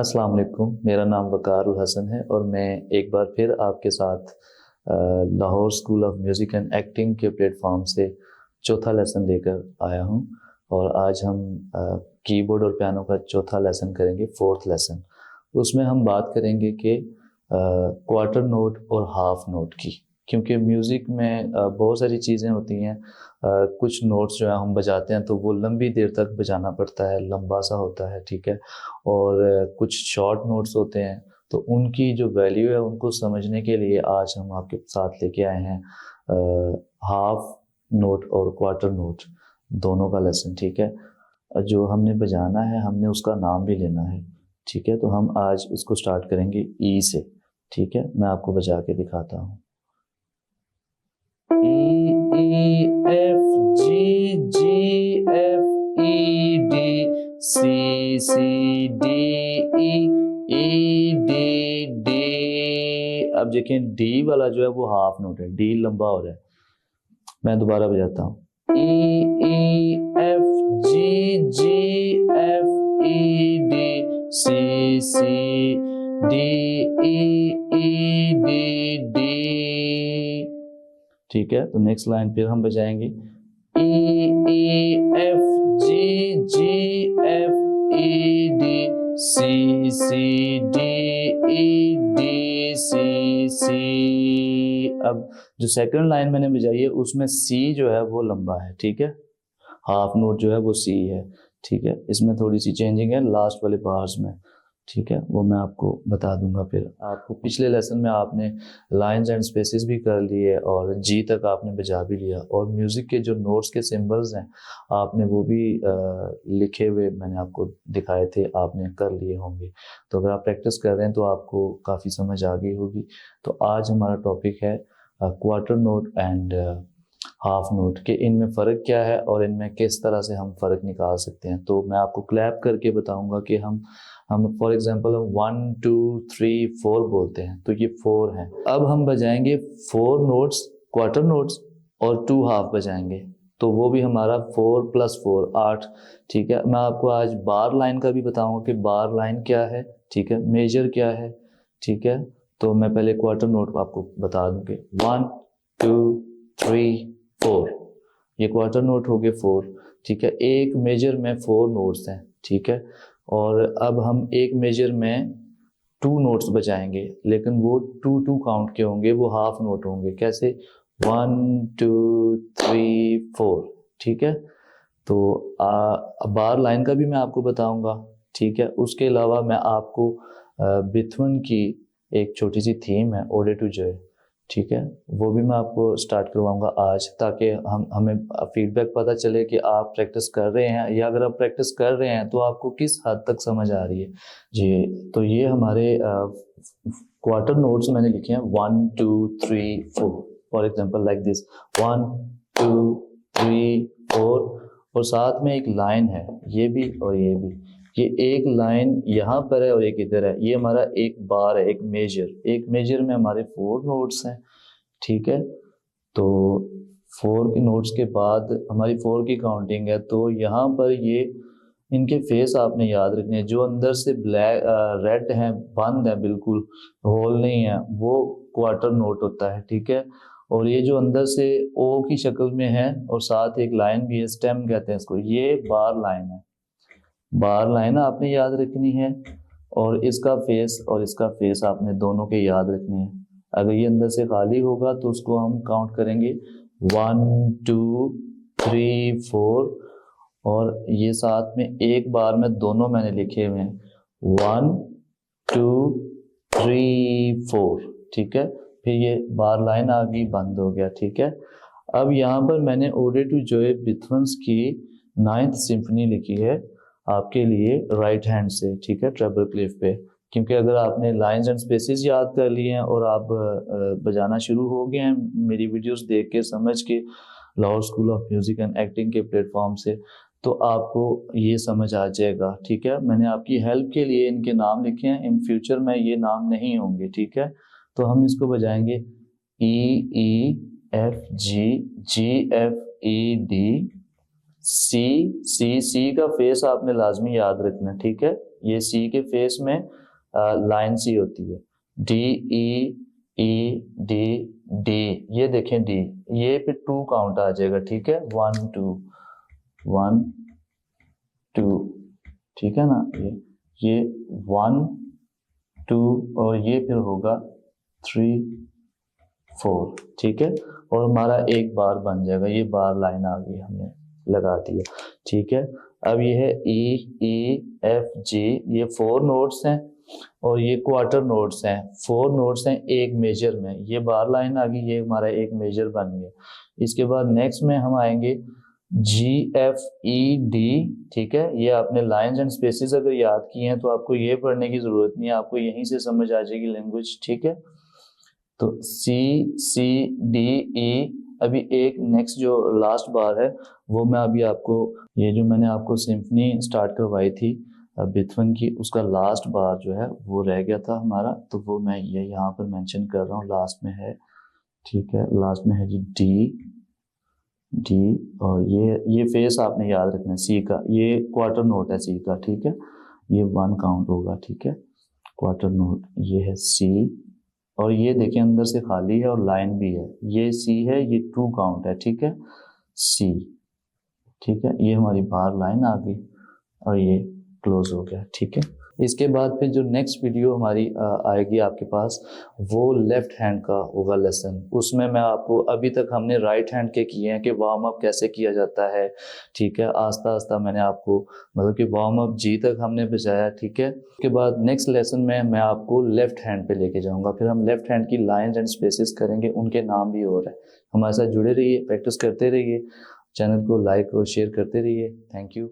अस्सलाम वालेकुम, मेरा नाम वक़ारुल हसन है और मैं एक बार फिर आपके साथ Lahore school of music and acting के प्लेटफॉर्म से चौथा लेसन लेकर आया हूँ। और आज हम कीबोर्ड और पियानो का चौथा लेसन करेंगे, फोर्थ लेसन। उसमें हम बात करेंगे कि क्वार्टर नोट और हाफ नोट की, क्योंकि म्यूज़िक में बहुत सारी चीज़ें होती हैं। कुछ नोट्स जो है हम बजाते हैं तो वो लंबी देर तक बजाना पड़ता है, लंबा सा होता है, ठीक है। और कुछ शॉर्ट नोट्स होते हैं, तो उनकी जो वैल्यू है उनको समझने के लिए आज हम आपके साथ लेके आए हैं हाफ नोट और क्वार्टर नोट दोनों का लेसन, ठीक है। जो हमने बजाना है हमने उसका नाम भी लेना है, ठीक है। तो हम आज इसको स्टार्ट करेंगे ई से, ठीक है। मैं आपको बजा के दिखाता हूँ। E F G G F E D C C D E E D D। अब देखें D वाला जो है वो हाफ नोट है, D लंबा हो रहा है। मैं दोबारा बजाता हूँ E E F G G F E D C C D E E D D, ठीक है। तो नेक्स्ट लाइन फिर हम बजाएंगे E E F G G F E D C C D E D C C। अब जो second line मैंने बजाई है उसमें C जो है वो लंबा है, ठीक है। हाफ नोट जो है वो C है, ठीक है। इसमें थोड़ी सी चेंजिंग है लास्ट वाले बार्स में, ठीक है। वो मैं आपको बता दूंगा। फिर आपको पिछले लेसन में आपने लाइंस एंड स्पेसेस भी कर लिए और जी तक आपने बजा भी लिया, और म्यूज़िक के जो नोट्स के सिंबल्स हैं आपने वो भी लिखे हुए मैंने आपको दिखाए थे, आपने कर लिए होंगे। तो अगर आप प्रैक्टिस कर रहे हैं तो आपको काफ़ी समझ आ गई होगी। तो आज हमारा टॉपिक है quarter note and half note के, इनमें फ़र्क क्या है और इनमें किस तरह से हम फ़र्क निकाल सकते हैं। तो मैं आपको क्लैप करके बताऊंगा कि हम फॉर एग्जांपल हम 1 2 3 4 बोलते हैं, तो ये 4 हैं। अब हम बजाएंगे 4 नोट्स क्वार्टर नोट्स और 2 हाफ बजाएंगे, तो वो भी हमारा 4 + 4 8, ठीक है। मैं आपको आज बार लाइन का भी बताऊंगा कि बार लाइन क्या है, ठीक है, मेजर क्या है, ठीक है। तो मैं पहले क्वार्टर नोट आपको बता दूंगे 1 2 3 4, ये क्वार्टर नोट हो गए 4, ठीक है। एक मेजर में 4 नोट्स हैं, ठीक है। और अब हम एक मेजर में 2 नोट्स बजाएंगे, लेकिन वो 2 2 काउंट के होंगे, वो हाफ नोट होंगे। कैसे? 1 2 3 4, ठीक है। तो बार लाइन का भी मैं आपको बताऊंगा, ठीक है। उसके अलावा मैं आपको बिथवन की एक छोटी सी थीम है ओडे टू जॉय, ठीक है, वो भी मैं आपको स्टार्ट करवाऊंगा आज, ताकि हमें फीडबैक पता चले कि आप प्रैक्टिस कर रहे हैं, या अगर आप प्रैक्टिस कर रहे हैं तो आपको किस हद तक समझ आ रही है जी। तो ये हमारे क्वार्टर नोट्स मैंने लिखे हैं 1 2 3 4, फॉर एग्जांपल लाइक दिस 1 2 3 4, और साथ में एक लाइन है, ये भी और ये भी। ये एक लाइन यहाँ पर है और एक इधर है, ये हमारा एक बार है, एक मेजर में हमारे 4 नोट्स हैं, ठीक है। तो 4 के नोट्स के बाद हमारी 4 की काउंटिंग है, तो यहाँ पर ये इनके फेस आपने याद रखने हैं। जो अंदर से ब्लैक रेड है, बंद है, बिल्कुल होल नहीं है, वो क्वार्टर नोट होता है, ठीक है। और ये जो अंदर से ओ की शक्ल में है और साथ एक लाइन भी है, स्टेम कहते हैं इसको, ये बार लाइन है। बार लाइन आपने याद रखनी है, और इसका फेस और इसका फेस आपने दोनों के याद रखने हैं। अगर ये अंदर से खाली होगा तो उसको हम काउंट करेंगे 1 2 3 4, और ये साथ में एक बार में दोनों मैंने लिखे हुए हैं 1 2 3 4, ठीक है। फिर ये बार लाइन आ गई, बंद हो गया, ठीक है। अब यहाँ पर मैंने ओडे टू जॉय बिथमन्स की 9th सिम्फनी लिखी है आपके लिए राइट हैंड से, ठीक है, ट्रेबल क्लिफ पे। क्योंकि अगर आपने लाइंस एंड स्पेसेस याद कर लिए हैं और आप बजाना शुरू हो गए हैं मेरी वीडियोस देख के, समझ के, Lahore school of music and acting के प्लेटफॉर्म से, तो आपको ये समझ आ जाएगा, ठीक है। मैंने आपकी हेल्प के लिए इनके नाम लिखे हैं, इन फ्यूचर में ये नाम नहीं होंगे, ठीक है। तो हम इसको बजाएंगे E E F G G F E D C C, C का फेस आपने लाजमी याद रखना, ठीक है। ये सी के फेस में लाइन सी होती है, D E E D D, ये देखें डी, ये पे 2 काउंट आ जाएगा, ठीक है, 1 2 1 2, ठीक है ना, ये 1 2 और ये फिर होगा 3 4, ठीक है, और हमारा एक बार बन जाएगा, ये बार लाइन आ गई, हमने लगा दिया, ठीक है। अब ये है ई ई एफ जी, ये 4 नोट्स हैं और ये क्वार्टर नोट्स हैं, 4 नोट्स हैं एक मेजर में, ये बार लाइन आ गई, ये हमारा एक मेजर बन गया। इसके बाद नेक्स्ट में हम आएंगे जी एफ ई डी, ठीक है, ये आपने लाइंस एंड स्पेसेस अगर याद किए हैं तो आपको ये पढ़ने की जरूरत नहीं है, आपको यहीं से समझ आ जाएगी लैंग्वेज, ठीक है। तो सी सी डी ई, अभी एक नेक्स्ट जो लास्ट बार है वो मैं अभी आपको, ये जो मैंने आपको सिम्फनी स्टार्ट करवाई थी बीथोवन की, उसका लास्ट बार जो है वो रह गया था हमारा, तो वो मैं ये यहाँ पर मेंशन कर रहा हूँ, लास्ट में है, ठीक है, लास्ट में है जी डी डी, और ये फेस आपने याद रखना है सी का, ये क्वार्टर नोट है सी का, ठीक है, ये 1 काउंट होगा, ठीक है, क्वार्टर नोट, ये है सी, और ये देखिए अंदर से खाली है और लाइन भी है, ये सी है, ये 2 काउंट है, ठीक है, सी, ठीक है, ये हमारी बाहर लाइन आ गई और ये क्लोज हो गया, ठीक है। इसके बाद फिर जो नेक्स्ट वीडियो हमारी आएगी आपके पास, वो लेफ्ट हैंड का होगा लेसन, उसमें मैं आपको, अभी तक हमने राइट हैंड के किए हैं कि वार्म अप कैसे किया जाता है, ठीक है, आस्ता आस्ता मैंने आपको मतलब कि वार्म अप जी तक हमने बजाया, ठीक है। उसके बाद नेक्स्ट लेसन में मैं आपको लेफ्ट हैंड पे लेके जाऊंगा, फिर हम लेफ्ट हैंड की लाइंस एंड स्पेसेस करेंगे, उनके नाम भी और है। हमारे साथ जुड़े रहिए, प्रैक्टिस करते रहिए, चैनल को लाइक और शेयर करते रहिए। Thank you.